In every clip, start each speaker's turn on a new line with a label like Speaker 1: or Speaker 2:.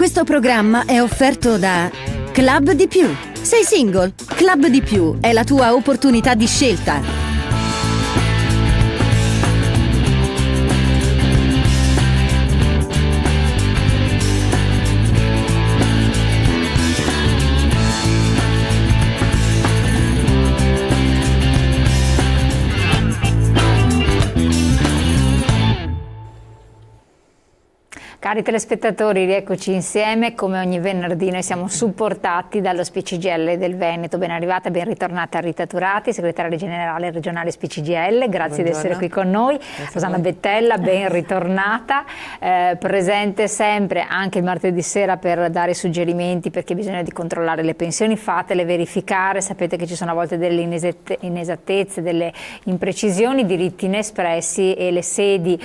Speaker 1: Questo programma è offerto da Club di Più. Sei single? Club di Più è la tua opportunità di scelta.
Speaker 2: Cari telespettatori, rieccoci insieme. Come ogni venerdì noi siamo supportati dallo SPCGL del Veneto. Ben arrivata, ben ritornata a Rita Turati, segretaria generale regionale SPCGL. Grazie di essere qui con noi. Rosanna Bettella, ben ritornata, presente sempre anche il martedì sera per dare suggerimenti, perché bisogna di controllare le pensioni, fatele verificare. Sapete che ci sono a volte delle inesattezze, delle imprecisioni, diritti inespressi, e le sedi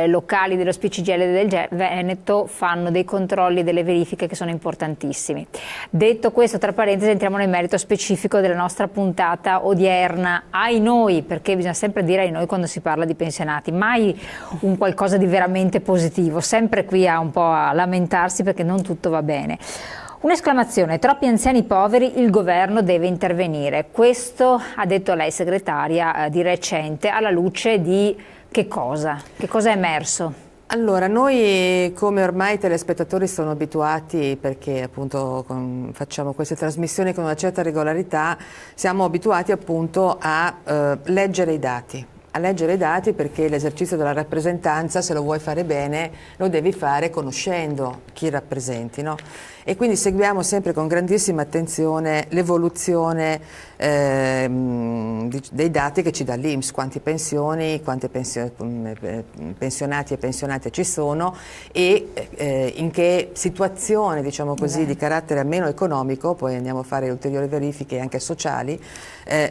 Speaker 2: locali dello SPCGL del Veneto fanno dei controlli e delle verifiche che sono importantissimi. Detto questo, tra parentesi, entriamo nel merito specifico della nostra puntata odierna. Ai noi, perché bisogna sempre dire ai noi quando si parla di pensionati, mai un qualcosa di veramente positivo, sempre qui un po' a lamentarsi perché non tutto va bene. Un'esclamazione: troppi anziani poveri, il governo deve intervenire. Questo ha detto lei, segretaria, di recente, alla luce di che cosa? Che cosa è emerso?
Speaker 3: Allora, noi, come ormai i telespettatori sono abituati, perché appunto facciamo queste trasmissioni con una certa regolarità, siamo abituati appunto a leggere i dati. A leggere i dati, perché l'esercizio della rappresentanza, se lo vuoi fare bene, lo devi fare conoscendo chi rappresenti, no? E quindi seguiamo sempre con grandissima attenzione l'evoluzione dei dati che ci dà l'INPS, quanti pensioni, quanti pensionati e pensionate ci sono, e in che situazione, diciamo così, di carattere almeno economico, poi andiamo a fare ulteriori verifiche anche sociali,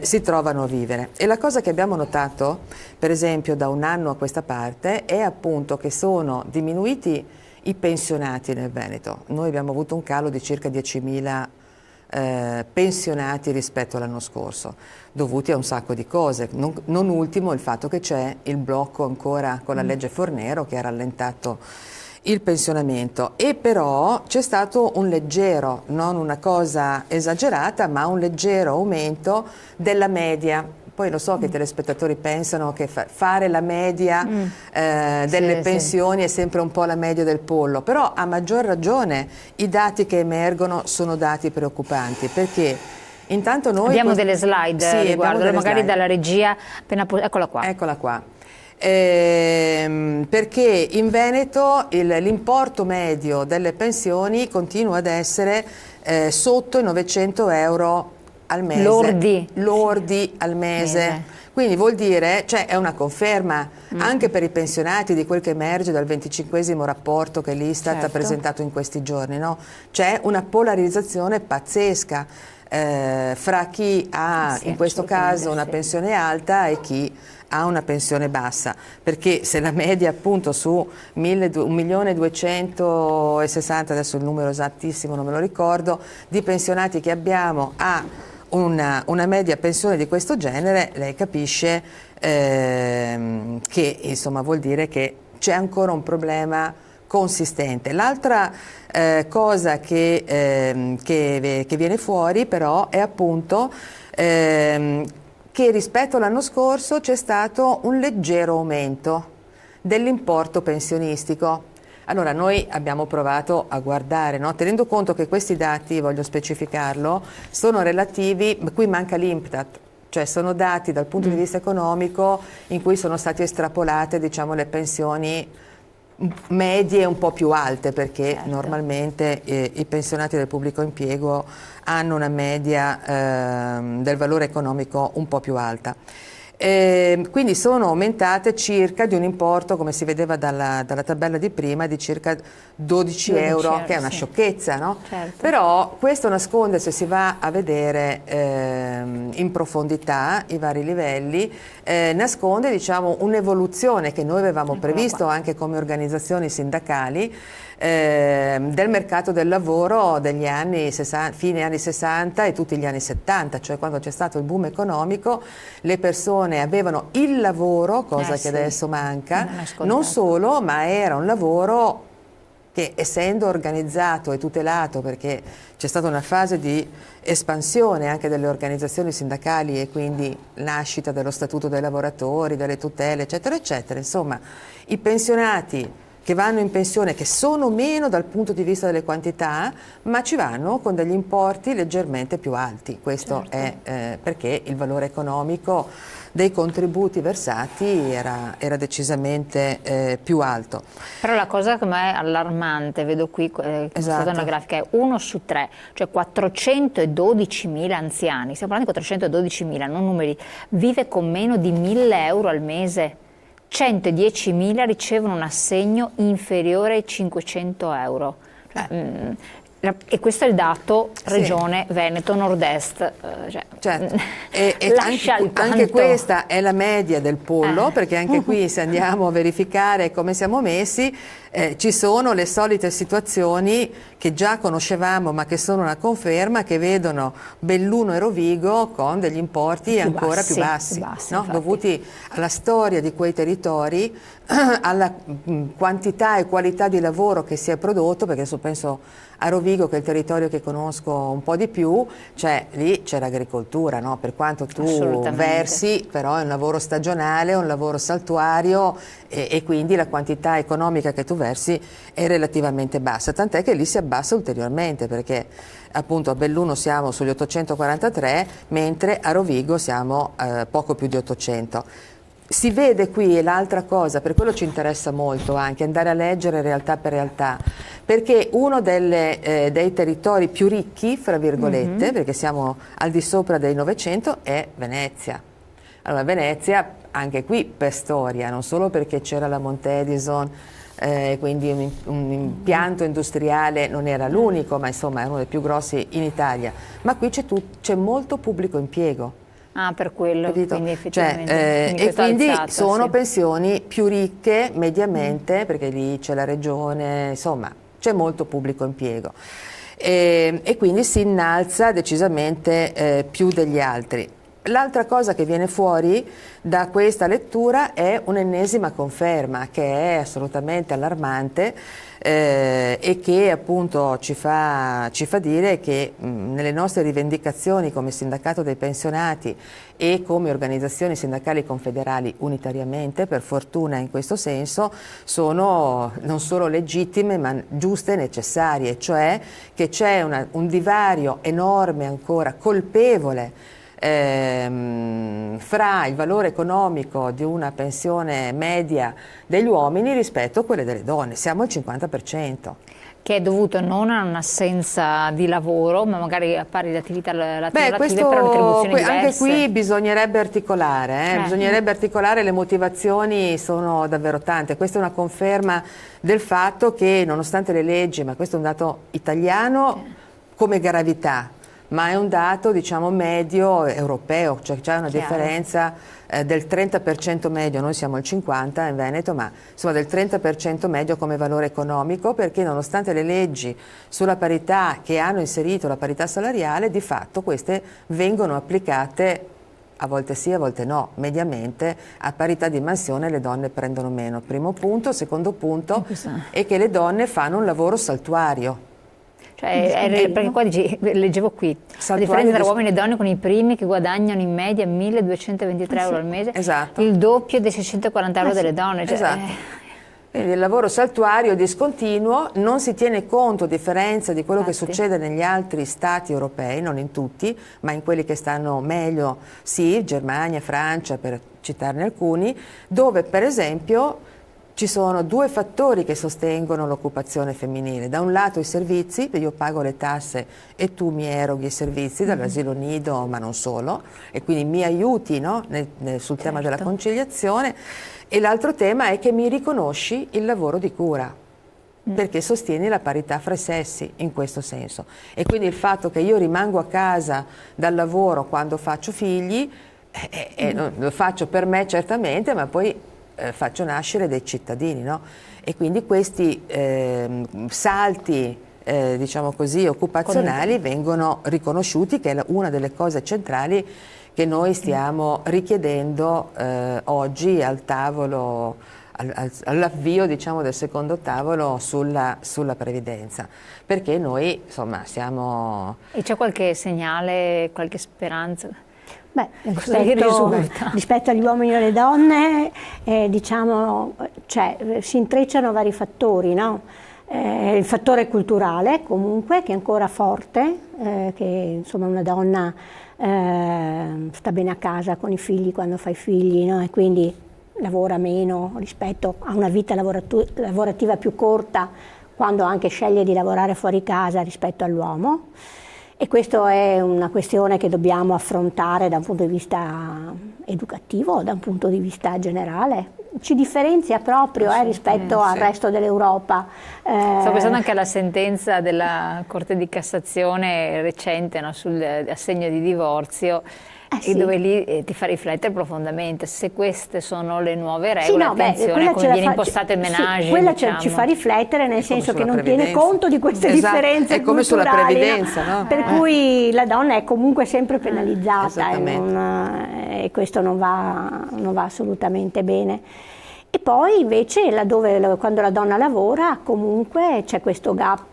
Speaker 3: si trovano a vivere. E la cosa che abbiamo notato, per esempio, da un anno a questa parte, è appunto che sono diminuiti i pensionati nel Veneto. Noi abbiamo avuto un calo di circa 10.000 pensionati rispetto all'anno scorso, dovuti a un sacco di cose, non ultimo il fatto che c'è il blocco ancora con la legge Fornero che ha rallentato il pensionamento, e però c'è stato un leggero, non una cosa esagerata, ma un leggero aumento della media. Poi lo so che i telespettatori pensano che fare la media delle pensioni è sempre un po' la media del pollo, però a maggior ragione i dati che emergono sono dati preoccupanti, perché intanto noi...
Speaker 2: Abbiamo delle slide riguardo, magari slide dalla regia, eccola qua.
Speaker 3: Eccola qua. Perché in Veneto l'importo medio delle pensioni continua ad essere sotto i 900 euro al mese, lordi al mese. Quindi vuol dire, cioè è una conferma anche per i pensionati di quel che emerge dal 25esimo rapporto che l'Istat ha presentato in questi giorni, no? C'è una polarizzazione pazzesca fra chi ha in questo caso una pensione alta e chi ha una pensione bassa, perché se la media appunto su 1.260.000, adesso il numero esattissimo non me lo ricordo, di pensionati che abbiamo ha una media pensione di questo genere, lei capisce che insomma vuol dire che c'è ancora un problema consistente. L'altra cosa che viene fuori però è appunto che rispetto all'anno scorso c'è stato un leggero aumento dell'importo pensionistico. Allora noi abbiamo provato a guardare, no? Tenendo conto che questi dati, voglio specificarlo, sono relativi, qui manca l'INPDAT, cioè sono dati dal punto di vista economico in cui sono state estrapolate, diciamo, le pensioni medie un po' più alte, perché normalmente i pensionati del pubblico impiego hanno una media del valore economico un po' più alta. Quindi sono aumentate circa di un importo, come si vedeva dalla tabella di prima, di circa 12 euro, che è una sciocchezza, no? Però questo nasconde, se si va a vedere in profondità i vari livelli, nasconde, diciamo, un'evoluzione che noi avevamo previsto anche come organizzazioni sindacali del mercato del lavoro degli anni 60, fine anni 60 e tutti gli anni 70, cioè quando c'è stato il boom economico le persone avevano il lavoro, cosa che adesso manca, non solo, ma era un lavoro che, essendo organizzato e tutelato, perché c'è stata una fase di espansione anche delle organizzazioni sindacali e quindi nascita dello Statuto dei lavoratori, delle tutele, eccetera, eccetera, insomma, i pensionati che vanno in pensione, che sono meno dal punto di vista delle quantità, ma ci vanno con degli importi leggermente più alti. Questo è perché il valore economico dei contributi versati era decisamente più alto.
Speaker 2: Però la cosa che a me è allarmante, vedo qui, che è stata una grafica, è 1 su 3, cioè 412.000 anziani, stiamo parlando di 412.000, non numeri, vive con meno di 1.000 euro al mese. 110.000 ricevono un assegno inferiore ai 500 euro. E questo è il dato Regione Veneto Nord-Est.
Speaker 3: Certo. E anche questa è la media del pollo, perché anche qui, se andiamo a verificare come siamo messi, ci sono le solite situazioni che già conoscevamo ma che sono una conferma, che vedono Belluno e Rovigo con degli importi ancora più bassi, no? Dovuti alla storia di quei territori, alla quantità e qualità di lavoro che si è prodotto, perché adesso penso a Rovigo, che è il territorio che conosco un po' di più, cioè lì c'è l'agricoltura, no? Per quanto tu versi, però è un lavoro stagionale, un lavoro saltuario e quindi la quantità economica che tu versi è relativamente bassa, tant'è che lì si abbassa ulteriormente, perché appunto a Belluno siamo sugli 843, mentre a Rovigo siamo poco più di 800. Si vede qui, e l'altra cosa, per quello ci interessa molto anche andare a leggere realtà per realtà, perché uno dei territori più ricchi, fra virgolette, perché siamo al di sopra dei 900, è Venezia. Allora Venezia, anche qui per storia, non solo perché c'era la Monte Edison, quindi un impianto industriale, non era l'unico, ma insomma è uno dei più grossi in Italia, ma qui c'è molto pubblico impiego.
Speaker 2: Ah, per quello,
Speaker 3: capito?
Speaker 2: quindi effettivamente.
Speaker 3: E quindi
Speaker 2: alzato,
Speaker 3: sono
Speaker 2: sì.
Speaker 3: pensioni più ricche mediamente, perché lì c'è la regione, insomma c'è molto pubblico impiego e quindi si innalza decisamente più degli altri. L'altra cosa che viene fuori da questa lettura è un'ennesima conferma che è assolutamente allarmante e che appunto ci fa dire che nelle nostre rivendicazioni come sindacato dei pensionati e come organizzazioni sindacali confederali unitariamente, per fortuna in questo senso, sono non solo legittime ma giuste e necessarie, cioè che c'è un divario enorme ancora, colpevole, fra il valore economico di una pensione media degli uomini rispetto a quelle delle donne. Siamo al 50%.
Speaker 2: Che è dovuto non a un'assenza di lavoro, ma magari a pari di attività lavorative, però retribuzioni diverse.
Speaker 3: Anche qui bisognerebbe articolare, bisognerebbe articolare, le motivazioni sono davvero tante. Questa è una conferma del fatto che nonostante le leggi, ma questo è un dato italiano come gravità, ma è un dato diciamo medio europeo, cioè c'è una differenza del 30% medio, noi siamo al 50% in Veneto, ma insomma del 30% medio come valore economico, perché nonostante le leggi sulla parità che hanno inserito la parità salariale, di fatto queste vengono applicate a volte sì, a volte no, mediamente a parità di mansione le donne prendono meno. Primo punto. Secondo punto è che le donne fanno un lavoro saltuario.
Speaker 2: Cioè, perché qua leggevo qui la differenza tra uomini e donne con i primi che guadagnano in media 1.223 euro al mese, il doppio dei 640 euro delle donne. Cioè,
Speaker 3: Quindi il lavoro saltuario discontinuo, non si tiene conto, a differenza di quello che succede negli altri stati europei, non in tutti, ma in quelli che stanno meglio, sì, Germania, Francia, per citarne alcuni, dove per esempio ci sono due fattori che sostengono l'occupazione femminile. Da un lato i servizi, io pago le tasse e tu mi eroghi i servizi dall'asilo nido, ma non solo, e quindi mi aiuti, no, sul tema della conciliazione. E l'altro tema è che mi riconosci il lavoro di cura, perché sostieni la parità fra i sessi in questo senso. E quindi il fatto che io rimango a casa dal lavoro quando faccio figli, lo faccio per me certamente, ma poi faccio nascere dei cittadini, no? E quindi questi salti diciamo così occupazionali vengono riconosciuti, che è una delle cose centrali che noi stiamo richiedendo oggi al tavolo all'avvio, diciamo, del secondo tavolo sulla previdenza, perché noi insomma siamo...
Speaker 2: E c'è qualche segnale, qualche speranza?
Speaker 4: Beh, rispetto agli uomini e alle donne, diciamo, si intrecciano vari fattori, no? Il fattore culturale comunque, che è ancora forte, che insomma una donna sta bene a casa con i figli quando fa i figli, no? E quindi lavora meno rispetto a una vita lavorativa più corta, quando anche sceglie di lavorare fuori casa rispetto all'uomo. E questa è una questione che dobbiamo affrontare da un punto di vista educativo, da un punto di vista generale. Ci differenzia proprio rispetto al resto dell'Europa.
Speaker 2: Sto pensando anche alla sentenza della Corte di Cassazione recente, no, sull'assegno di divorzio,
Speaker 4: sì.
Speaker 2: dove lì ti fa riflettere profondamente se queste sono le nuove regole,
Speaker 4: sì, no,
Speaker 2: attenzione, come viene impostato il menage.
Speaker 4: Sì, quella
Speaker 2: diciamo.
Speaker 4: ci fa riflettere, nel senso che non tiene conto di queste differenze
Speaker 3: è come
Speaker 4: culturali,
Speaker 3: sulla previdenza, no?
Speaker 4: Per cui la donna è comunque sempre penalizzata e questo non va assolutamente bene. E poi invece quando la donna lavora comunque c'è questo gap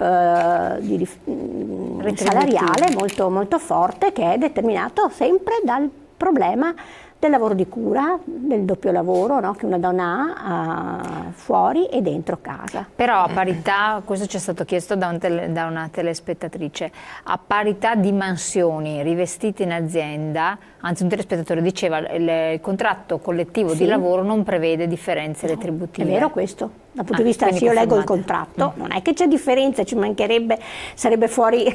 Speaker 4: salariale molto, molto forte, che è determinato sempre dal problema del lavoro di cura, del doppio lavoro, no? Che una donna ha fuori e dentro casa.
Speaker 2: Però a parità, questo ci è stato chiesto da una telespettatrice, a parità di mansioni rivestite in azienda, anzi un telespettatore diceva il contratto collettivo di lavoro non prevede differenze retributive.
Speaker 4: È vero questo? Dal punto di vista, se io leggo il contratto, non è che c'è differenza, ci mancherebbe, sarebbe fuori,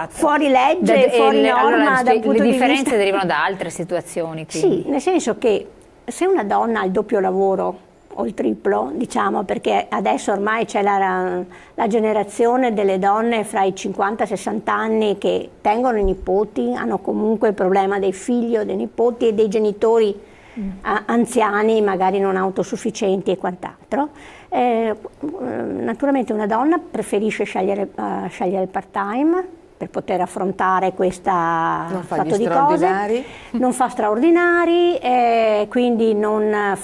Speaker 4: fuori legge, fuori norma.
Speaker 2: Allora, le differenze derivano da altre situazioni. Quindi.
Speaker 4: Sì, nel senso che se una donna ha il doppio lavoro o il triplo, diciamo, perché adesso ormai c'è la generazione delle donne fra i 50 e i 60 anni che tengono i nipoti, hanno comunque il problema dei figli o dei nipoti e dei genitori anziani, magari non autosufficienti e quant'altro. Naturalmente una donna preferisce scegliere il part-time per poter affrontare questa fatto di cose, non fa straordinari, quindi non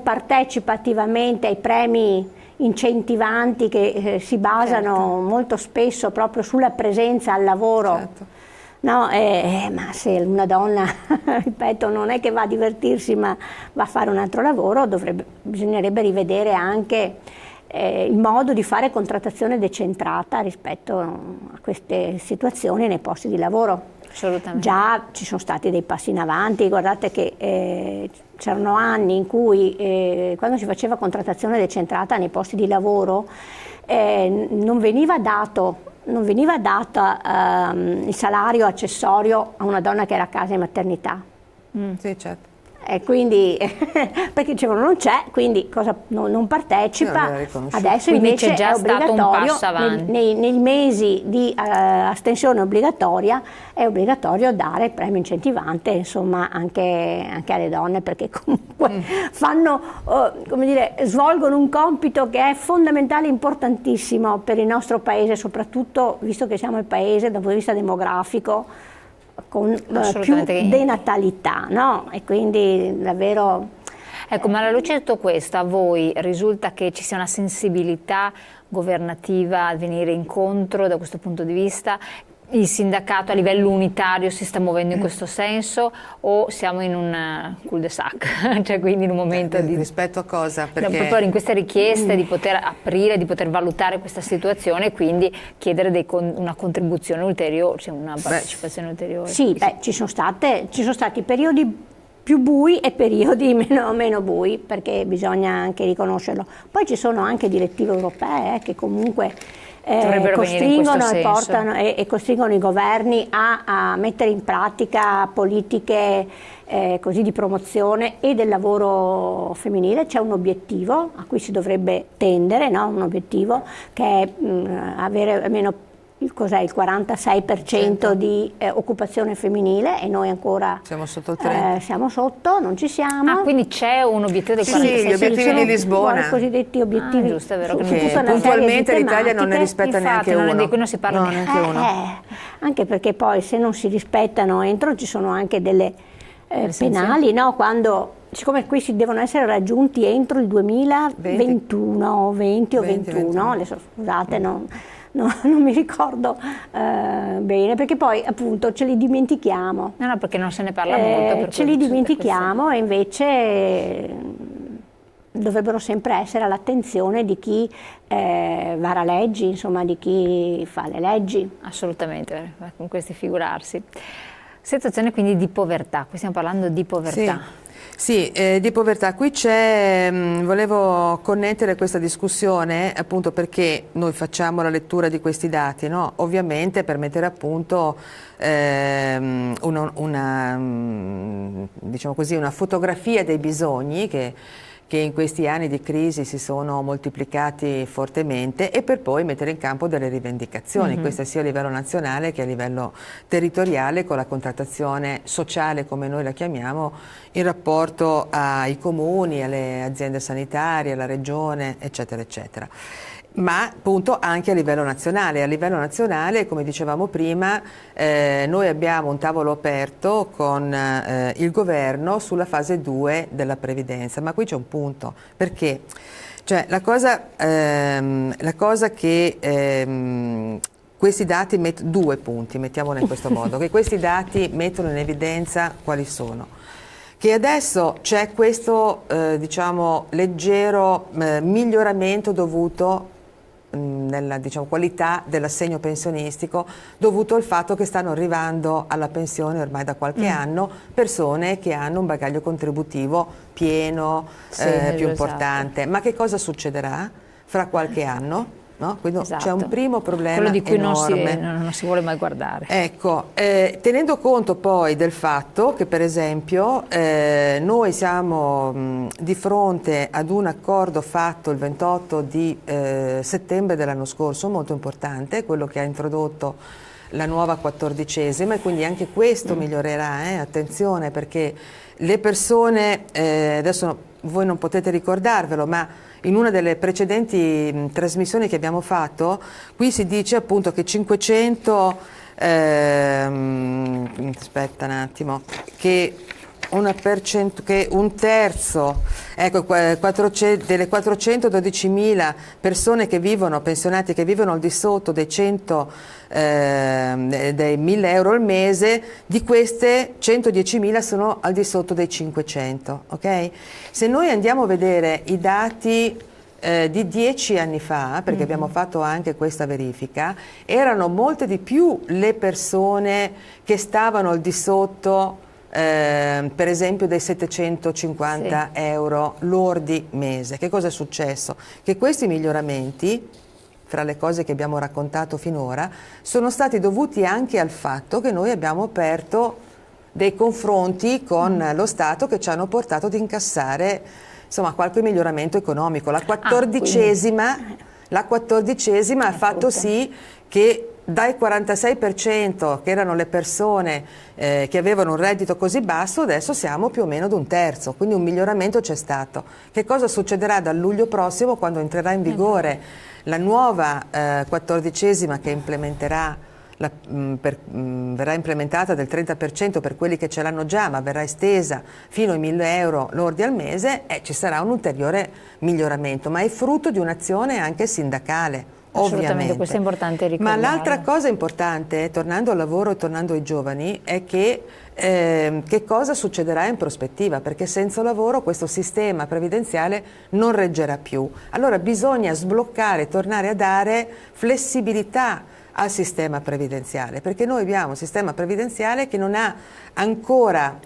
Speaker 4: partecipa attivamente ai premi incentivanti che si basano molto spesso proprio sulla presenza al lavoro. Certo. No, ma se una donna, ripeto, non è che va a divertirsi ma va a fare un altro lavoro, bisognerebbe rivedere anche il modo di fare contrattazione decentrata rispetto a queste situazioni nei posti di lavoro.
Speaker 2: Assolutamente.
Speaker 4: Già ci sono stati dei passi in avanti, guardate che c'erano anni in cui quando si faceva contrattazione decentrata nei posti di lavoro non veniva dato il salario accessorio a una donna che era a casa in maternità.
Speaker 3: Sì, certo.
Speaker 4: E quindi, perché dicevano non c'è, quindi non partecipa. Adesso
Speaker 2: quindi
Speaker 4: invece
Speaker 2: c'è già
Speaker 4: è
Speaker 2: stato un passo avanti.
Speaker 4: nei mesi di astensione obbligatoria è obbligatorio dare il premio incentivante, insomma, anche alle donne, perché comunque svolgono un compito che è fondamentale, importantissimo per il nostro paese, soprattutto visto che siamo il paese dal punto di vista demografico con più denatalità, no? E quindi davvero...
Speaker 2: Ecco, ma alla luce di tutto questo, a voi risulta che ci sia una sensibilità governativa a venire incontro da questo punto di vista? Il sindacato a livello unitario si sta muovendo in questo senso o siamo in un cul-de-sac, cioè quindi in un momento di...
Speaker 3: Rispetto a cosa? Perché...
Speaker 2: Proprio in queste richieste di poter aprire, di poter valutare questa situazione e quindi chiedere una contribuzione ulteriore, cioè una partecipazione ulteriore.
Speaker 4: Sì, ci sono stati periodi più bui e periodi meno bui, perché bisogna anche riconoscerlo. Poi ci sono anche direttive europee che comunque... costringono i governi a mettere in pratica politiche così di promozione e del lavoro femminile. C'è un obiettivo a cui si dovrebbe tendere, no? Un obiettivo che è avere almeno il 46% di occupazione femminile e noi ancora
Speaker 3: siamo sotto il 30.
Speaker 4: Siamo sotto, non ci siamo.
Speaker 2: Ah, quindi c'è un obiettivo del 46%?
Speaker 3: Sì, gli obiettivi di Lisbona.
Speaker 4: I cosiddetti obiettivi.
Speaker 2: Giusto, è vero.
Speaker 3: Che puntualmente l'Italia non ne rispetta neanche uno.
Speaker 2: Di cui non si parla neanche
Speaker 3: uno.
Speaker 4: Anche perché poi se non si rispettano entro ci sono anche delle penali, no? Quando siccome questi devono essere raggiunti entro il 2021, 20 o 21, adesso scusate, non mi ricordo bene, perché poi appunto ce li dimentichiamo.
Speaker 2: No, perché non se ne parla molto.
Speaker 4: Ce li dimentichiamo, e invece dovrebbero sempre essere all'attenzione di chi vara leggi, insomma, di chi fa le leggi.
Speaker 2: Assolutamente, con questi figurarsi. Situazione quindi di povertà, qui stiamo parlando di povertà.
Speaker 3: Sì, di povertà. Qui volevo connettere questa discussione appunto perché noi facciamo la lettura di questi dati, no? Ovviamente per mettere a punto diciamo così, una fotografia dei bisogni che in questi anni di crisi si sono moltiplicati fortemente, e per poi mettere in campo delle rivendicazioni, queste sia a livello nazionale che a livello territoriale, con la contrattazione sociale, come noi la chiamiamo, in rapporto ai comuni, alle aziende sanitarie, alla regione, eccetera, eccetera. Ma appunto anche a livello nazionale. A livello nazionale, come dicevamo prima, noi abbiamo un tavolo aperto con il governo sulla fase 2 della previdenza, ma qui c'è un punto, perché cioè, la cosa che questi dati due punti, mettiamolo in questo modo, che questi dati mettono in evidenza quali sono. Che adesso c'è questo diciamo leggero miglioramento dovuto nella qualità dell'assegno pensionistico, dovuto al fatto che stanno arrivando alla pensione ormai da qualche anno persone che hanno un bagaglio contributivo pieno, più importante. Ma che cosa succederà fra qualche anno? No? Quindi c'è un primo problema
Speaker 2: quello di cui
Speaker 3: enorme.
Speaker 2: non si vuole mai guardare.
Speaker 3: Ecco, tenendo conto poi del fatto che per esempio noi siamo di fronte ad un accordo fatto il 28 di settembre dell'anno scorso, molto importante, quello che ha introdotto la nuova 14ª, e quindi anche questo migliorerà, attenzione, perché le persone, adesso voi non potete ricordarvelo, ma in una delle precedenti trasmissioni che abbiamo fatto, qui si dice appunto che 500, aspetta un attimo, che un terzo, ecco, delle 412.000 persone che vivono, pensionati che vivono al di sotto dei 1.000 euro al mese, di queste 110.000 sono al di sotto dei 500, ok? Se noi andiamo a vedere i dati di 10 anni fa, perché abbiamo fatto anche questa verifica, erano molte di più le persone che stavano al di sotto per esempio dei 750 euro lordi mese. Che cosa è successo? Che questi miglioramenti, fra le cose che abbiamo raccontato finora, sono stati dovuti anche al fatto che noi abbiamo aperto dei confronti con lo Stato che ci hanno portato ad incassare, insomma, qualche miglioramento economico. La 14ª ha fatto sì che dal 46% che erano le persone che avevano un reddito così basso, adesso siamo più o meno ad un terzo, quindi un miglioramento c'è stato. Che cosa succederà dal luglio prossimo, quando entrerà in vigore la nuova 14ª che implementerà verrà implementata del 30% per quelli che ce l'hanno già, ma verrà estesa fino ai 1.000 euro lordi al mese, e ci sarà un ulteriore miglioramento, ma è frutto di un'azione anche sindacale. Ovviamente,
Speaker 2: questo è importante ricordare.
Speaker 3: Ma l'altra cosa importante, tornando al lavoro e tornando ai giovani, è che cosa succederà in prospettiva, perché senza lavoro questo sistema previdenziale non reggerà più. Allora bisogna sbloccare, tornare a dare flessibilità al sistema previdenziale, perché noi abbiamo un sistema previdenziale che non ha ancora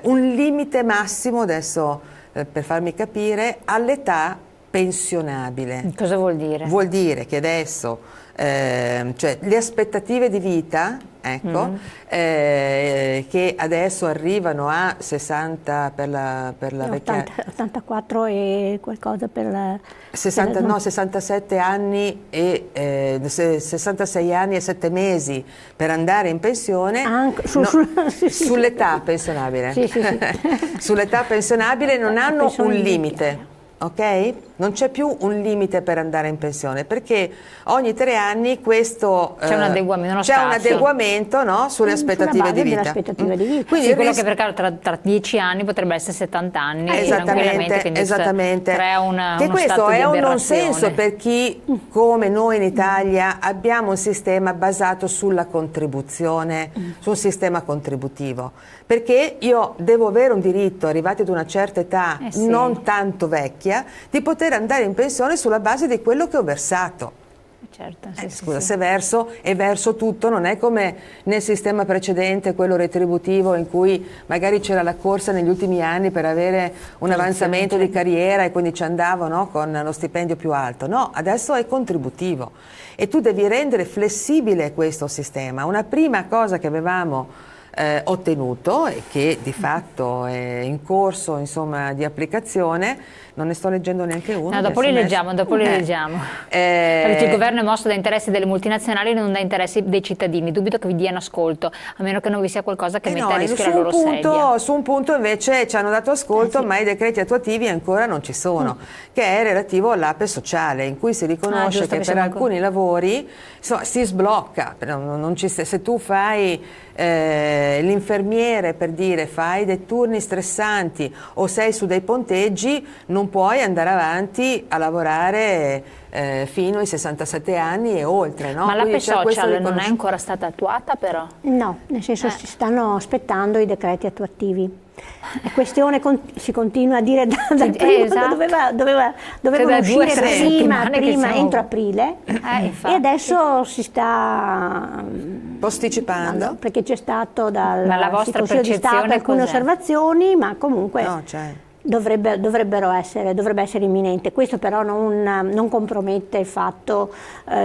Speaker 3: un limite massimo, adesso per farmi capire, all'età pensionabile.
Speaker 2: Cosa vuol dire?
Speaker 3: Vuol dire che adesso cioè le aspettative di vita, ecco, che adesso arrivano a 60 per la vecchia,
Speaker 4: 84 e qualcosa per la
Speaker 3: 67 anni e 66 anni e 7 mesi per andare in pensione. Sull'età pensionabile.
Speaker 4: Sì.
Speaker 3: Sull'età pensionabile non hanno un limite. ok? Non c'è più un limite per andare in pensione, perché ogni 3 anni questo
Speaker 2: c'è un
Speaker 3: adeguamento, no? Sulle aspettative di vita.
Speaker 2: Quindi sì, quello che per caso tra 10 anni potrebbe essere 70 anni.
Speaker 3: Esattamente.
Speaker 2: Crea
Speaker 3: che
Speaker 2: uno
Speaker 3: questo
Speaker 2: stato
Speaker 3: è
Speaker 2: di
Speaker 3: un non
Speaker 2: aberrazione.
Speaker 3: senso per chi, come noi in Italia, abbiamo un sistema basato sulla contribuzione, su un sistema contributivo. Perché io devo avere un diritto, arrivati ad una certa età,
Speaker 2: sì,
Speaker 3: non tanto vecchia, di poter andare in pensione sulla base di quello che ho versato.
Speaker 2: Certo,
Speaker 3: scusa, se verso tutto, non è come nel sistema precedente, quello retributivo, in cui magari c'era la corsa negli ultimi anni per avere un avanzamento di carriera e quindi ci andavo, no, con lo stipendio più alto. No, adesso è contributivo e tu devi rendere flessibile questo sistema. Una prima cosa che avevamo ottenuto e che di fatto è in corso, insomma, di applicazione. Non ne sto leggendo neanche uno.
Speaker 2: No, dopo li leggiamo. Perché il governo è mosso da interessi delle multinazionali e non da interessi dei cittadini. Dubito che vi diano ascolto, a meno che non vi sia qualcosa che metta a rischio la loro sedia.
Speaker 3: Su un punto invece ci hanno dato ascolto, ma i decreti attuativi ancora non ci sono, che è relativo all'APE sociale, in cui si riconosce che per alcuni lavori insomma, si sblocca. Se tu fai l'infermiere, per dire, fai dei turni stressanti o sei su dei ponteggi, non puoi andare avanti a lavorare fino ai 67 anni e oltre, no?
Speaker 2: Ma l'APE social non è ancora stata attuata, però?
Speaker 4: No, nel senso si stanno aspettando i decreti attuativi. La questione si continua a dire dal primo,
Speaker 2: esatto.
Speaker 4: doveva uscire prima entro aprile e adesso si sta
Speaker 3: posticipando,
Speaker 4: perché c'è stato dal Consiglio di Stato alcune osservazioni, ma comunque dovrebbe essere imminente. Questo però non compromette il fatto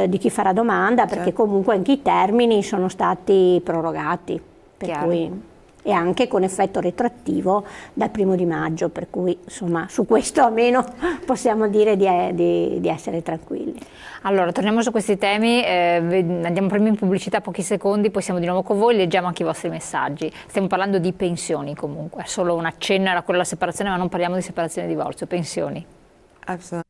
Speaker 4: di chi farà domanda, perché comunque anche i termini sono stati prorogati, per cui, e anche con effetto retrattivo dal 1° maggio, per cui insomma su questo almeno possiamo dire di essere tranquilli.
Speaker 2: Allora, torniamo su questi temi, andiamo prima in pubblicità pochi secondi, poi siamo di nuovo con voi, leggiamo anche i vostri messaggi. Stiamo parlando di pensioni comunque, solo un accenno era quello della separazione, ma non parliamo di separazione e divorzio, pensioni.
Speaker 3: Assolutamente.